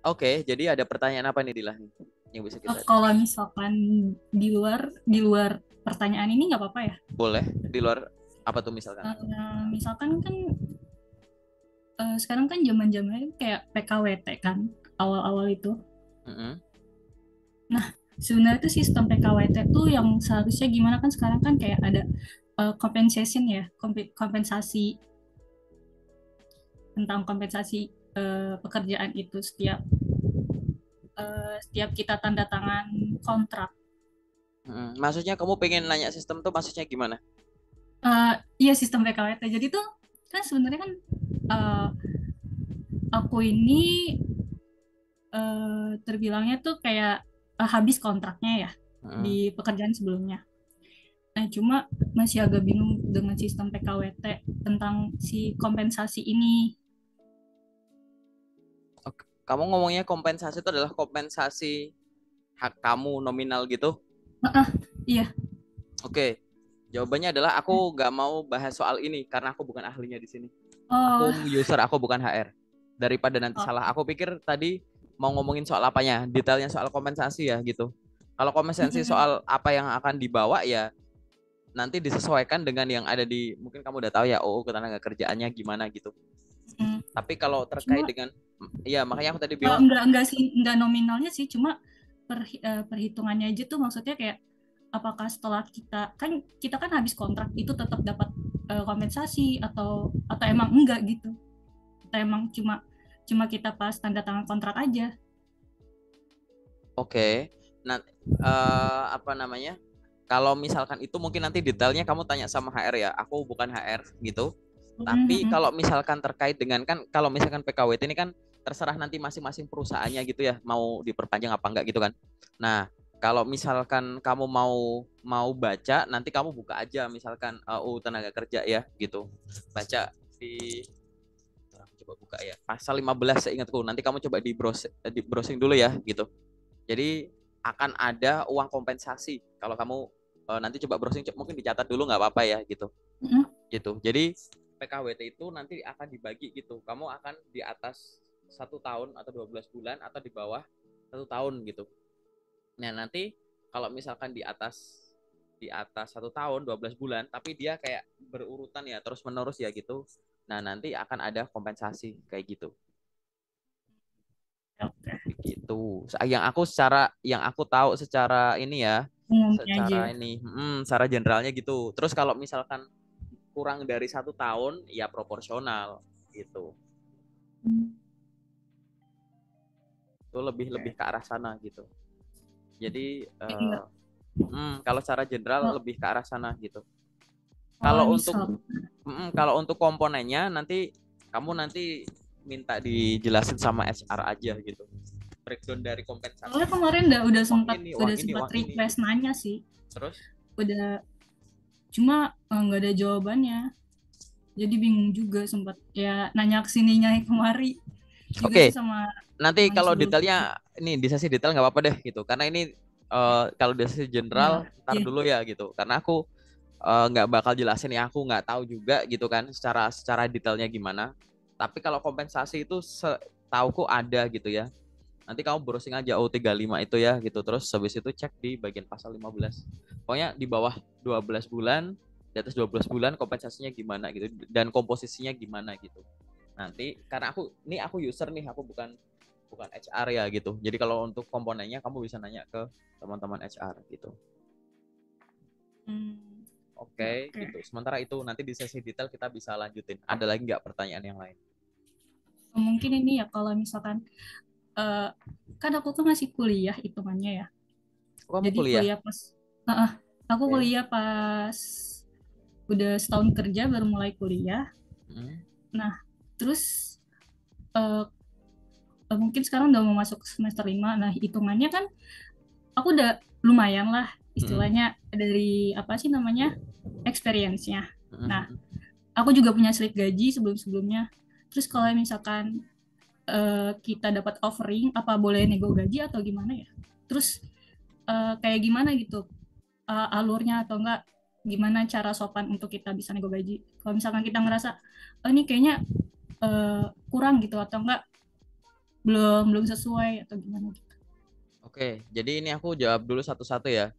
Oke, jadi ada pertanyaan apa nih Dilah nih yang bisa kita Kalau misalkan di luar pertanyaan ini nggak apa-apa ya. boleh di luar apa tuh misalkan? Misalkan kan sekarang kan zaman-zamannya kayak PKWT kan awal-awal itu. Mm-mm. Nah, sebenarnya tuh sistem PKWT tuh yang seharusnya gimana kan sekarang kan kayak ada compensation ya, kompensasi tentang kompensasi pekerjaan itu setiap kita tanda tangan kontrak. Mm-mm. Maksudnya kamu pengen nanya sistem tuh maksudnya gimana? Iya sistem PKWT. Jadi tuh kan sebenarnya kan eh, aku ini terbilangnya tuh kayak habis kontraknya ya Mm-mm. di pekerjaan sebelumnya. Nah, cuma masih agak bingung dengan sistem PKWT tentang si kompensasi ini. Oke. Kamu ngomongnya kompensasi itu adalah kompensasi hak kamu nominal gitu? Ah, iya. Oke. Jawabannya adalah aku nggak mau bahas soal ini karena aku bukan ahlinya di sini. Oh, Aku user, aku bukan HR. Daripada nanti salah. oke. Aku pikir tadi mau ngomongin soal apanya, detailnya soal kompensasi ya gitu. Kalau kompensasi Mm-mm. soal apa yang akan dibawa ya nanti disesuaikan dengan yang ada di mungkin kamu udah tahu ya UU ketenaga kerjaannya gimana gitu. Mm. Tapi kalau terkait Cuma dengan ya makanya aku tadi bingung. enggak sih, enggak nominalnya sih, cuma perhitungannya aja tuh maksudnya kayak apakah setelah kita kan habis kontrak itu tetap dapat kompensasi atau emang enggak gitu. Atau emang cuma cuma kita pas tanda tangan kontrak aja. Oke. Nah, apa namanya? Kalau misalkan itu mungkin nanti detailnya kamu tanya sama HR ya. Aku bukan HR gitu. Tapi Mm-mm. kalau misalkan terkait dengan kan kalau misalkan PKWT ini kan terserah nanti masing-masing perusahaannya gitu ya mau diperpanjang apa enggak gitu kan. Nah, kalau misalkan kamu mau mau baca nanti kamu buka aja misalkan UU tenaga kerja ya gitu. Baca di aku coba buka ya. Pasal 15 seingatku. Nanti kamu coba di browsing dulu ya gitu. Jadi akan ada uang kompensasi kalau kamu nanti coba browsing mungkin dicatat dulu nggak apa-apa ya gitu. Mm-mm. Gitu. Jadi PKWT itu nanti akan dibagi gitu. Kamu akan di atas 1 tahun atau 12 bulan atau di bawah 1 tahun gitu. Nah nanti kalau misalkan di atas 1 tahun 12 bulan, tapi dia kayak berurutan ya terus menerus ya gitu. Nah nanti akan ada kompensasi kayak gitu. Oke. Begitu. Yang aku tahu secara ini ya, Umumnya aja secara ya. ini, secara generalnya gitu. Terus kalau misalkan kurang dari 1 tahun, ya proporsional gitu. Itu lebih lebih Oke. ke arah sana gitu. Jadi Iya. kalau secara general Kalau lebih ke arah sana gitu. kalau Kalau untuk misal kalau untuk komponennya kamu nanti minta dijelasin sama HR aja gitu. Breakdown dari soalnya kompensasi. kemarin udah Uang sempat ini, uang udah ini, sempat uang ini request gitu. nanya sih. Terus, Udah cuma nggak ada jawabannya. Jadi bingung juga sempat ya nanya ke sininya kemari juga sih oke, sama nanti teman kalau sebelum. detailnya ini di sesi detail nggak apa-apa deh gitu. Karena ini kalau di sesi general Iya, ntar iya. dulu ya gitu. Karena aku nggak bakal jelasin ya aku nggak tahu juga gitu kan secara secara detailnya gimana. Tapi kalau kompensasi itu setauku ada gitu ya. Nanti kamu browsing aja O35 itu ya gitu. Terus habis itu cek di bagian pasal 15. Pokoknya di bawah 12 bulan, di atas 12 bulan kompensasinya gimana gitu dan komposisinya gimana gitu. Nanti karena aku user nih, aku bukan bukan HR ya gitu. Jadi kalau untuk komponennya kamu bisa nanya ke teman-teman HR gitu. Hmm, oke, Oke, oke. gitu. Sementara itu nanti di sesi detail kita bisa lanjutin. Ada lagi nggak pertanyaan yang lain? Mungkin ini ya kalau misalkan eh, kan aku tuh masih kuliah hitungannya ya. Oh, kamu Jadi kuliah? kuliah pas ah, ah, aku Oke. kuliah pas udah setahun kerja baru mulai kuliah. Hmm. Nah, terus eh, mungkin sekarang udah mau masuk semester 5. Nah, hitungannya kan aku udah lumayan lah Hmm. istilahnya dari apa sih namanya? Experience-nya. Nah, Hmm. aku juga punya slip gaji sebelum-sebelumnya. Terus kalau misalkan kita dapat offering, apa boleh nego gaji atau gimana ya? Terus kayak gimana gitu alurnya atau enggak gimana cara sopan untuk kita bisa nego gaji? Kalau misalkan kita ngerasa oh ini kayaknya kurang gitu atau enggak belum sesuai atau gimana gitu. Oke, jadi ini aku jawab dulu satu-satu ya.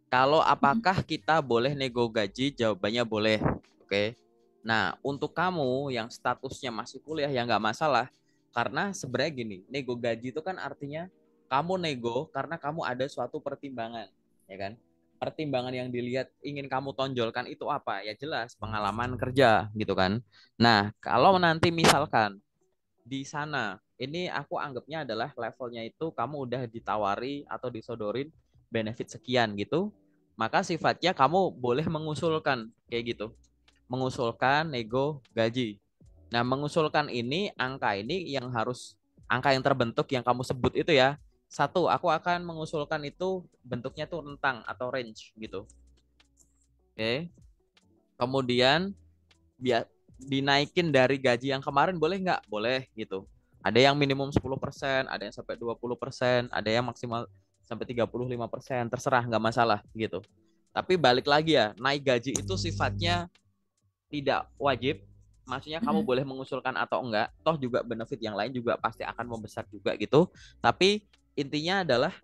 Kalau apakah kita boleh nego gaji? Jawabannya boleh. Oke. Nah, untuk kamu yang statusnya masih kuliah ya nggak masalah. Karena sebenarnya gini, nego gaji itu kan artinya kamu nego karena kamu ada suatu pertimbangan, ya kan? Pertimbangan yang dilihat ingin kamu tonjolkan itu apa? Ya jelas pengalaman kerja gitu kan. Nah, kalau nanti misalkan di sana. Ini aku anggapnya adalah levelnya itu kamu udah ditawari atau disodorin benefit sekian gitu. Maka sifatnya kamu boleh mengusulkan kayak gitu. Mengusulkan nego gaji. Nah, mengusulkan ini angka ini yang harus angka yang terbentuk yang kamu sebut itu ya. Satu, aku akan mengusulkan itu bentuknya tuh rentang atau range gitu. Oke. Kemudian biar dinaikin dari gaji yang kemarin boleh nggak? Boleh gitu. Ada yang minimum 10%, ada yang sampai 20%, ada yang maksimal sampai 35%, terserah nggak masalah gitu. Tapi balik lagi ya, naik gaji itu sifatnya tidak wajib. Maksudnya kamu boleh mengusulkan atau enggak, toh juga benefit yang lain juga pasti akan membesar juga gitu. Tapi intinya adalah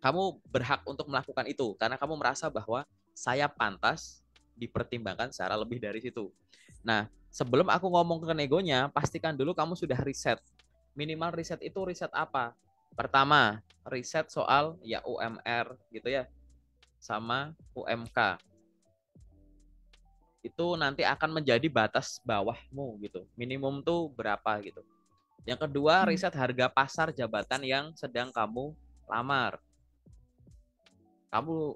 kamu berhak untuk melakukan itu karena kamu merasa bahwa saya pantas dipertimbangkan secara lebih dari situ. Nah, sebelum aku ngomong ke negonya, pastikan dulu kamu sudah riset. Minimal riset itu riset apa? Pertama, riset soal ya UMR gitu ya, sama UMK. Itu nanti akan menjadi batas bawahmu gitu. Minimum tuh berapa gitu. Yang kedua, riset harga pasar jabatan yang sedang kamu lamar. Kamu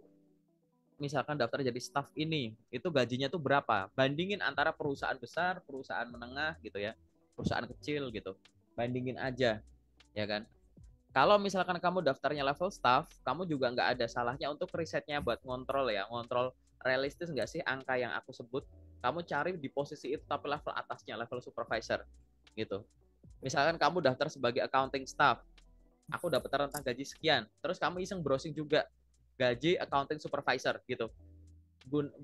misalkan daftar jadi staff ini, itu gajinya tuh berapa? Bandingin antara perusahaan besar, perusahaan menengah gitu ya, perusahaan kecil gitu. Bandingin aja, ya kan? Kalau misalkan kamu daftarnya level staff, kamu juga nggak ada salahnya untuk risetnya buat ngontrol ya, ngontrol realistis nggak sih angka yang aku sebut. Kamu cari di posisi itu tapi level atasnya, level supervisor gitu. Misalkan kamu daftar sebagai accounting staff, aku dapat rentang gaji sekian, terus kamu iseng browsing juga gaji accounting supervisor gitu.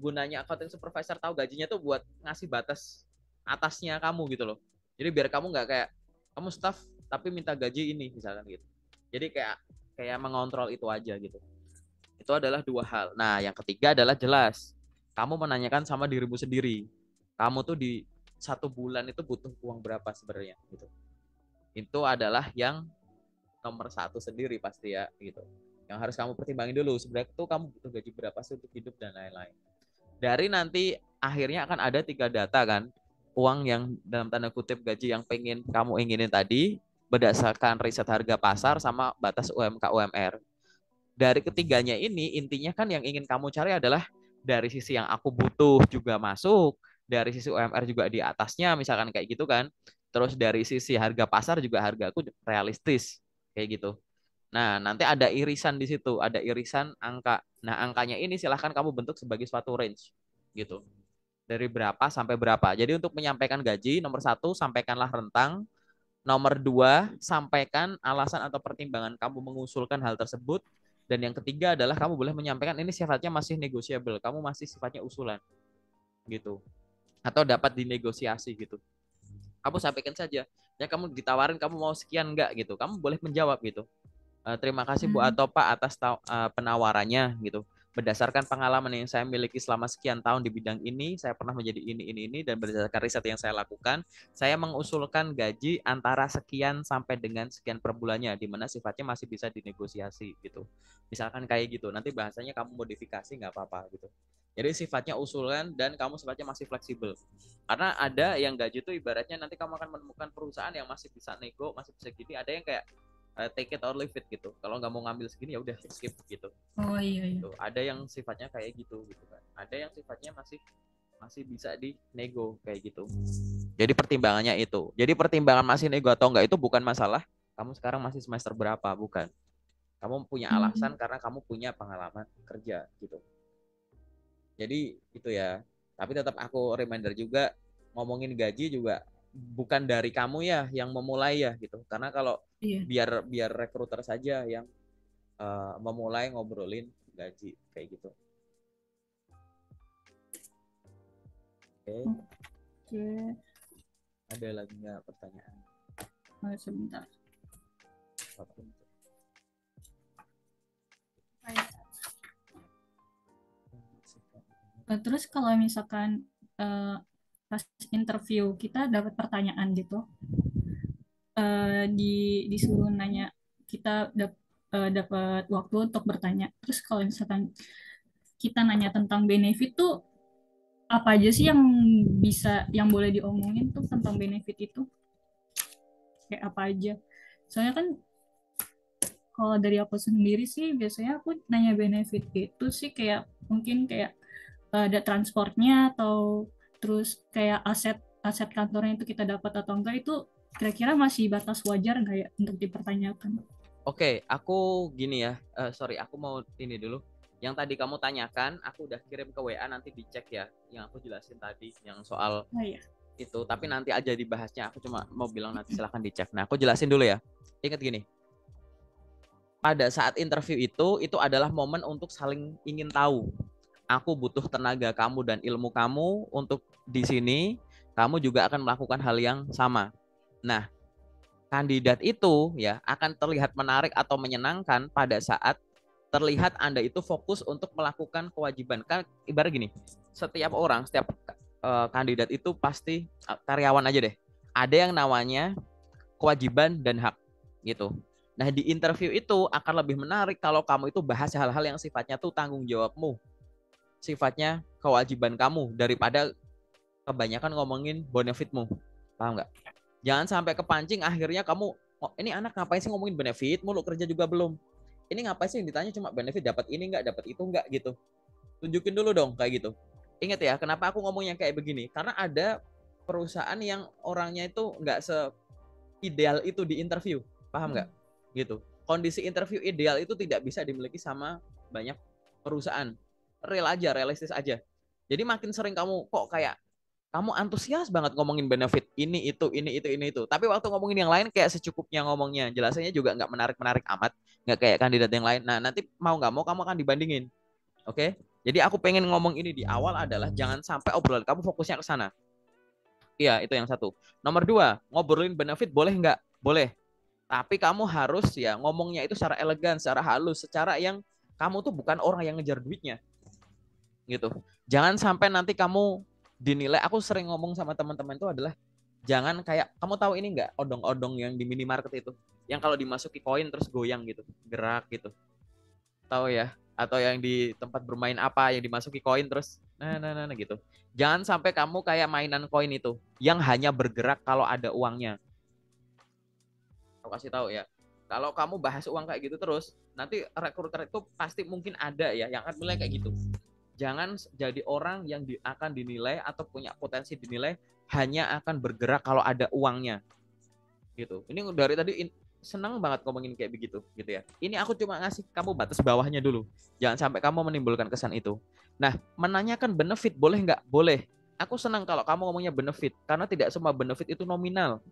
Gunanya accounting supervisor tahu gajinya tuh buat ngasih batas atasnya kamu gitu loh. Jadi biar kamu nggak kayak kamu staff tapi minta gaji ini misalkan gitu. Jadi kayak kayak mengontrol itu aja gitu. Itu adalah dua hal. Nah, yang ketiga adalah jelas kamu menanyakan sama dirimu sendiri. Kamu tuh di 1 bulan itu butuh uang berapa sebenarnya gitu. Itu adalah yang nomor satu sendiri pasti ya gitu. Yang harus kamu pertimbangin dulu sebenarnya tuh kamu butuh gaji berapa sih untuk hidup dan lain-lain. Dari nanti akhirnya akan ada 3 data kan, uang yang dalam tanda kutip gaji yang pengen kamu inginin tadi berdasarkan riset harga pasar sama batas UMK UMR. Dari ketiganya ini intinya kan yang ingin kamu cari adalah dari sisi yang aku butuh juga masuk, dari sisi UMR juga di atasnya misalkan kayak gitu kan. Terus dari sisi harga pasar juga harga aku realistis kayak gitu. Nah, nanti ada irisan di situ, ada irisan angka. Nah, angkanya ini silahkan kamu bentuk sebagai suatu range gitu. Dari berapa sampai berapa. Jadi untuk menyampaikan gaji, nomor satu, sampaikanlah rentang. Nomor dua, sampaikan alasan atau pertimbangan kamu mengusulkan hal tersebut. Dan yang ketiga adalah kamu boleh menyampaikan ini sifatnya masih negotiable. Kamu masih sifatnya usulan gitu. Atau dapat dinegosiasi gitu. Kamu sampaikan saja. Ya kamu ditawarin kamu mau sekian enggak gitu. Kamu boleh menjawab gitu. Terima kasih Bu Atopa atas penawarannya gitu. Berdasarkan pengalaman yang saya miliki selama sekian tahun di bidang ini, saya pernah menjadi ini dan berdasarkan riset yang saya lakukan, saya mengusulkan gaji antara sekian sampai dengan sekian per bulannya, di mana sifatnya masih bisa dinegosiasi gitu. Misalkan kayak gitu, nanti bahasanya kamu modifikasi nggak apa-apa gitu. Jadi sifatnya usulan dan kamu sifatnya masih fleksibel. Karena ada yang gaji itu ibaratnya nanti kamu akan menemukan perusahaan yang masih bisa nego, masih bisa gini, ada yang kayak take it or leave it gitu. Kalau nggak mau ngambil segini ya udah skip gitu. Oh iya iya. Tuh, ada yang sifatnya kayak gitu gitu kan. Ada yang sifatnya masih masih bisa dinego kayak gitu. Jadi pertimbangannya itu. Jadi pertimbangan masih nego atau enggak itu bukan masalah kamu sekarang masih semester berapa, bukan. Kamu punya alasan karena kamu punya pengalaman kerja gitu. Jadi itu ya. Tapi tetap aku reminder juga ngomongin gaji juga bukan dari kamu ya yang memulai ya gitu. Karena kalau Iya. biar biar rekruter saja yang memulai ngobrolin gaji kayak gitu. Oke, Oke. ada lagi nggak pertanyaan? Sebentar. Terus kalau misalkan pas interview kita dapat pertanyaan gitu, disuruh nanya, kita dapat waktu untuk bertanya. Terus kalau misalkan kita nanya tentang benefit tuh, apa aja sih yang yang boleh diomongin tuh tentang benefit itu? Kayak apa aja? Soalnya kan kalau dari aku sendiri sih biasanya aku nanya benefit itu sih kayak mungkin kayak ada transportnya, atau terus kayak aset aset kantornya itu kita dapat atau enggak, itu kira-kira masih batas wajar nggak ya untuk dipertanyakan? Oke, aku gini ya. Sorry, aku mau ini dulu. Yang tadi kamu tanyakan, aku udah kirim ke WA, nanti dicek ya. Yang aku jelasin tadi, yang soal Oh iya. itu. Tapi nanti aja dibahasnya. Aku cuma mau bilang nanti silahkan dicek. Nah, aku jelasin dulu ya. Ingat gini. Pada saat interview itu adalah momen untuk saling ingin tahu. Aku butuh tenaga kamu dan ilmu kamu untuk di sini. Kamu juga akan melakukan hal yang sama. Nah, kandidat itu ya akan terlihat menarik atau menyenangkan pada saat terlihat Anda itu fokus untuk melakukan kewajiban. Kan ibarat gini, setiap orang, setiap kandidat itu pasti karyawan aja deh. Ada yang namanya kewajiban dan hak gitu. Nah, di interview itu akan lebih menarik kalau kamu itu bahas hal-hal yang sifatnya tuh tanggung jawabmu, sifatnya kewajiban kamu, daripada kebanyakan ngomongin benefitmu. Paham nggak? Jangan sampai kepancing akhirnya kamu, oh, ini anak ngapain sih ngomongin benefit, mulu kerja juga belum. Ini ngapain sih yang ditanya cuma benefit, dapat ini nggak, dapat itu nggak gitu. Tunjukin dulu dong kayak gitu. Ingat ya, kenapa aku ngomongnya kayak begini? Karena ada perusahaan yang orangnya itu nggak seideal itu di interview. Paham nggak? Gitu. Kondisi interview ideal itu tidak bisa dimiliki sama banyak perusahaan. Real aja, realistis aja. Jadi makin sering kamu kok kayak kamu antusias banget ngomongin benefit ini itu, tapi waktu ngomongin yang lain kayak secukupnya ngomongnya, jelasannya juga nggak menarik amat, nggak kayak kandidat yang lain. Nah, nanti mau nggak mau kamu akan dibandingin. Oke, jadi aku pengen ngomong ini di awal adalah jangan sampai obrolan kamu fokusnya ke sana. Iya, itu yang satu. Nomor dua, ngobrolin benefit boleh nggak? Boleh, tapi kamu harus ya ngomongnya itu secara elegan, secara halus, secara yang kamu tuh bukan orang yang ngejar duitnya gitu. Jangan sampai nanti kamu dinilai. Aku sering ngomong sama teman-teman itu adalah jangan kayak, kamu tahu ini nggak, odong-odong yang di minimarket itu, yang kalau dimasuki koin terus goyang gitu, gerak gitu, tahu ya? Atau yang di tempat bermain apa yang dimasuki koin terus nah gitu. Jangan sampai kamu kayak mainan koin itu yang hanya bergerak kalau ada uangnya. Aku kasih tahu ya, kalau kamu bahas uang kayak gitu terus, nanti rekruter itu pasti mungkin ada ya yang akan mulai kayak gitu. Jangan jadi orang yang akan dinilai atau punya potensi dinilai hanya akan bergerak kalau ada uangnya gitu. Ini dari tadi senang banget ngomongin kayak begitu gitu ya. Ini aku cuma ngasih kamu batas bawahnya dulu. Jangan sampai kamu menimbulkan kesan itu. Nah, menanyakan benefit boleh nggak? Boleh. Aku senang kalau kamu ngomongnya benefit, karena tidak semua benefit itu nominal.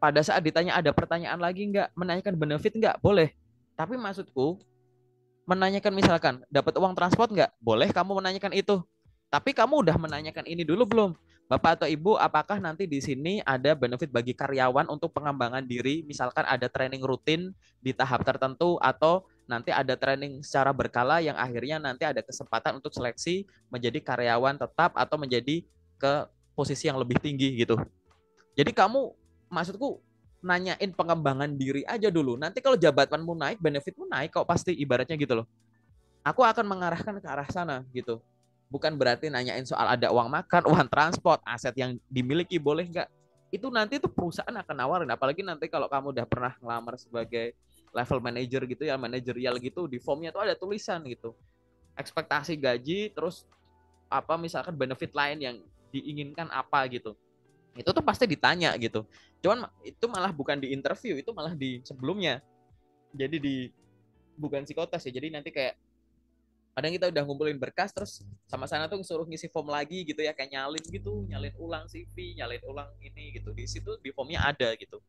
Pada saat ditanya ada pertanyaan lagi nggak, menanyakan benefit nggak? Boleh. Tapi maksudku, menanyakan misalkan dapat uang transport nggak? Boleh kamu menanyakan itu. Tapi kamu udah menanyakan ini dulu belum? Bapak atau Ibu, apakah nanti di sini ada benefit bagi karyawan untuk pengembangan diri? Misalkan ada training rutin di tahap tertentu, atau nanti ada training secara berkala yang akhirnya nanti ada kesempatan untuk seleksi menjadi karyawan tetap atau menjadi ke posisi yang lebih tinggi gitu. Jadi kamu, maksudku, nanyain pengembangan diri aja dulu. Nanti kalau jabatanmu naik, benefitmu naik kok pasti, ibaratnya gitu loh. Aku akan mengarahkan ke arah sana gitu. Bukan berarti nanyain soal ada uang makan, uang transport, aset yang dimiliki boleh nggak. Itu nanti tuh perusahaan akan nawarin. Apalagi nanti kalau kamu udah pernah ngelamar sebagai level manager gitu ya, manajerial gitu, di formnya tuh ada tulisan gitu. Ekspektasi gaji, terus apa misalkan benefit lain yang diinginkan apa gitu. Itu tuh pasti ditanya gitu. Cuman itu malah bukan di interview, itu malah di sebelumnya. Jadi di bukan psikotes ya. Jadi nanti kayak kadang kita udah ngumpulin berkas terus sama sana tuh suruh ngisi form lagi gitu ya, kayak nyalin gitu, nyalin ulang CV, nyalin ulang ini gitu. Di situ di formnya ada gitu.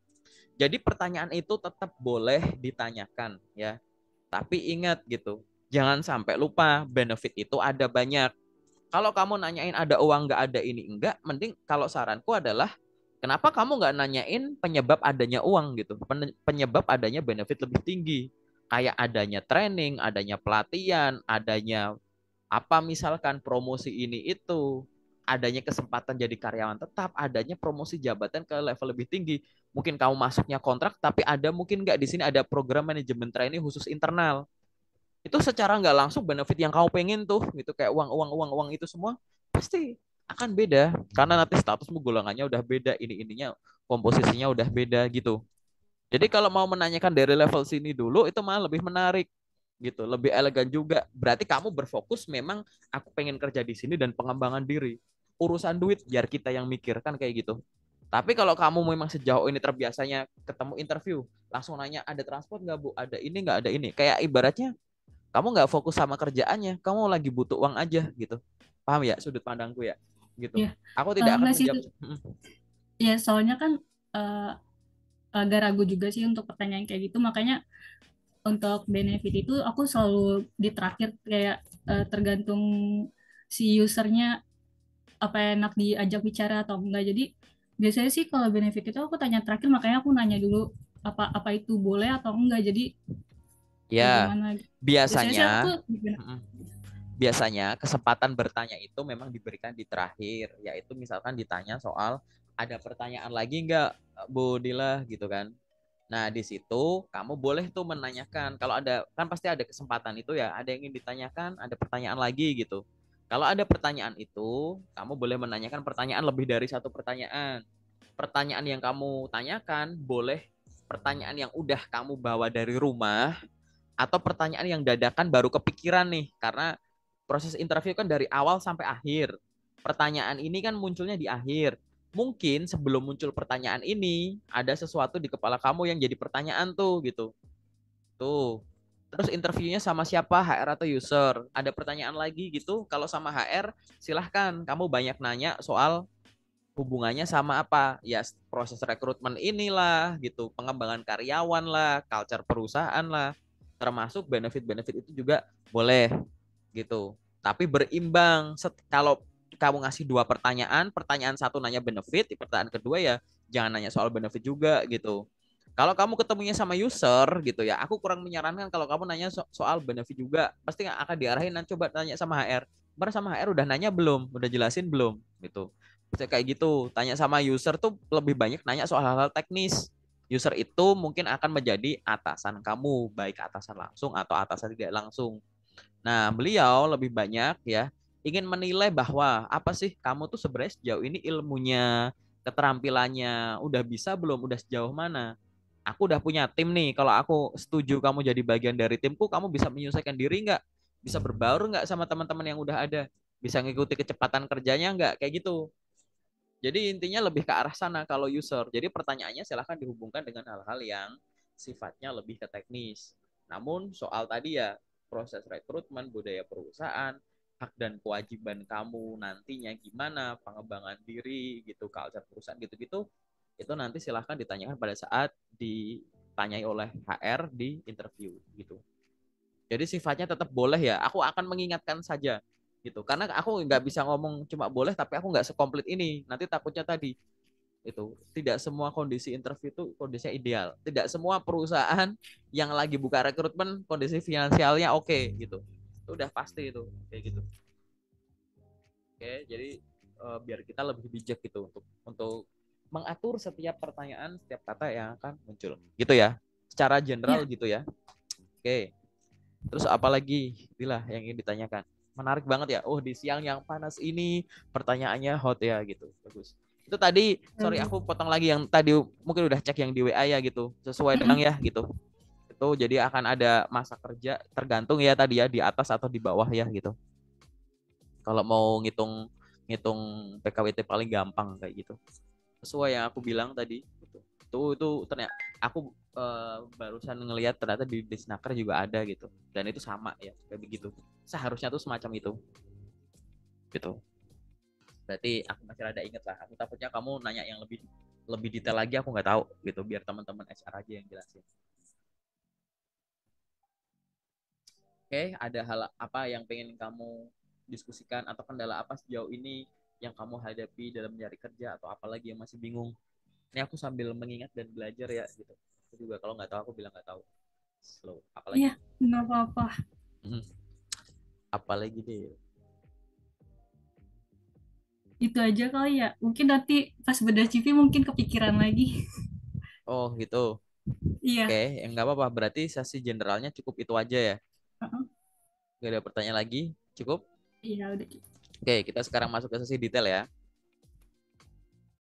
Jadi pertanyaan itu tetap boleh ditanyakan ya. Tapi ingat gitu, jangan sampai lupa benefit itu ada banyak. Kalau kamu nanyain ada uang nggak, ada ini enggak, mending kalau saranku adalah Kenapa kamu nggak nanyain penyebab adanya uang gitu? Penyebab adanya benefit lebih tinggi. Kayak adanya training, adanya pelatihan, adanya apa misalkan promosi ini itu, adanya kesempatan jadi karyawan tetap, adanya promosi jabatan ke level lebih tinggi. Mungkin kamu masuknya kontrak, tapi ada mungkin nggak di sini ada program manajemen training khusus internal. Itu secara nggak langsung benefit yang kamu pengen tuh, gitu kayak uang, uang, uang, uang itu semua pasti akan beda karena nanti statusmu golongannya udah beda, ininya komposisinya udah beda gitu. Jadi kalau mau menanyakan dari level sini dulu itu malah lebih menarik gitu, lebih elegan juga. Berarti kamu berfokus memang aku pengen kerja di sini dan pengembangan diri. Urusan duit biar kita yang mikir kan kayak gitu. Tapi kalau kamu memang sejauh ini terbiasanya ketemu interview, langsung nanya ada transport nggak bu, ada ini nggak, ada ini. Kayak ibaratnya kamu nggak fokus sama kerjaannya, kamu lagi butuh uang aja gitu. Paham ya sudut pandangku ya? Gitu. Ya, Aku tidak akan enggak sih. menjawab. Ya, soalnya kan agak ragu juga sih untuk pertanyaan kayak gitu. Makanya untuk benefit itu aku selalu di terakhir kayak tergantung si usernya apa enak diajak bicara atau enggak. Jadi biasanya sih kalau benefit itu aku tanya terakhir, makanya aku nanya dulu apa itu boleh atau enggak. Jadi kayak Ya, gimana. Biasanya sih aku biasanya biasanya kesempatan bertanya itu memang diberikan di terakhir, yaitu misalkan ditanya soal ada pertanyaan lagi nggak Bu Dila gitu kan. Nah, di situ kamu boleh tuh menanyakan. Kalau ada, kan pasti ada kesempatan itu ya, ada yang ingin ditanyakan, ada pertanyaan lagi gitu. Kalau ada pertanyaan itu, kamu boleh menanyakan pertanyaan lebih dari satu pertanyaan. Pertanyaan yang kamu tanyakan boleh pertanyaan yang udah kamu bawa dari rumah, atau pertanyaan yang dadakan baru kepikiran nih, karena proses interview kan dari awal sampai akhir. Pertanyaan ini kan munculnya di akhir. Mungkin sebelum muncul pertanyaan ini, ada sesuatu di kepala kamu yang jadi pertanyaan tuh gitu. Tuh. Terus interviewnya sama siapa, HR atau user? Ada pertanyaan lagi gitu. Kalau sama HR, silahkan kamu banyak nanya soal hubungannya sama apa. Ya proses rekrutmen inilah gitu, pengembangan karyawan lah, culture perusahaan lah. Termasuk benefit-benefit itu juga boleh gitu. Tapi berimbang. Kalau kamu ngasih dua pertanyaan, pertanyaan satu nanya benefit, pertanyaan kedua ya jangan nanya soal benefit juga gitu. Kalau kamu ketemunya sama user gitu ya, aku kurang menyarankan kalau kamu nanya soal benefit juga, pasti akan diarahin nanti coba tanya sama HR. Kemarin sama HR udah nanya belum, udah jelasin belum gitu. Bisa kayak gitu. Tanya sama user tuh lebih banyak nanya soal hal-hal teknis. User itu mungkin akan menjadi atasan kamu, baik atasan langsung atau atasan tidak langsung. Nah, beliau lebih banyak ya ingin menilai bahwa apa sih kamu tuh sebenarnya sejauh ini ilmunya, keterampilannya udah bisa belum, udah sejauh mana. Aku udah punya tim nih, kalau aku setuju kamu jadi bagian dari timku, kamu bisa menyelesaikan diri nggak? Bisa berbaur nggak sama teman-teman yang udah ada? Bisa ngikuti kecepatan kerjanya nggak? Kayak gitu. Jadi intinya lebih ke arah sana kalau user. Jadi pertanyaannya silahkan dihubungkan dengan hal-hal yang sifatnya lebih ke teknis. Namun soal tadi ya proses rekrutmen, budaya perusahaan, hak dan kewajiban kamu nantinya gimana, pengembangan diri gitu, culture perusahaan gitu-gitu, itu nanti silahkan ditanyakan pada saat ditanyai oleh HR di interview gitu. Jadi sifatnya tetap boleh ya. Aku akan mengingatkan saja gitu. Karena aku nggak bisa ngomong cuma boleh, tapi aku nggak sekomplit ini. Nanti takutnya tadi itu tidak semua kondisi interview itu kondisinya ideal. Tidak semua perusahaan yang lagi buka rekrutmen kondisi finansialnya oke gitu. Itu udah pasti itu kayak gitu. Oke, jadi biar kita lebih bijak gitu untuk mengatur setiap pertanyaan, setiap kata yang akan muncul. Gitu ya. Secara general Ya, gitu ya. Oke. Terus apalagi Bila yang ingin ditanyakan? Menarik banget ya. Oh, di siang yang panas ini pertanyaannya hot ya gitu. Bagus. Itu tadi, sorry aku potong lagi yang tadi mungkin udah cek yang di WA ya gitu. Sesuai dengan ya gitu. Itu jadi akan ada masa kerja tergantung ya tadi ya di atas atau di bawah ya gitu. Kalau mau ngitung ngitung PKWT paling gampang kayak gitu. Sesuai yang aku bilang tadi gitu. Itu ternyata aku barusan ngelihat ternyata di Disnaker juga ada gitu, dan itu sama ya kayak begitu, seharusnya tuh semacam itu gitu. Berarti aku masih ada inget lah, aku takutnya kamu nanya yang lebih lebih detail lagi, aku nggak tahu gitu, biar teman-teman HR aja yang jelasin. Oke, ada hal apa yang pengen kamu diskusikan atau kendala apa sejauh ini yang kamu hadapi dalam mencari kerja, atau apalagi yang masih bingung? Ini aku sambil mengingat dan belajar ya gitu. Aku juga kalau nggak tahu aku bilang nggak tahu. Slow. Iya, Apalagi? nggak apa-apa. Hmm, apalagi deh. Itu aja kali ya. Mungkin nanti pas bedah CV mungkin kepikiran lagi. Oh gitu. Oke, Iya. ya nggak apa-apa. Berarti sesi generalnya cukup itu aja ya. Heeh. Nggak ada pertanyaan lagi. Cukup. Iya, udah. Oke, kita sekarang masuk ke sesi detail ya.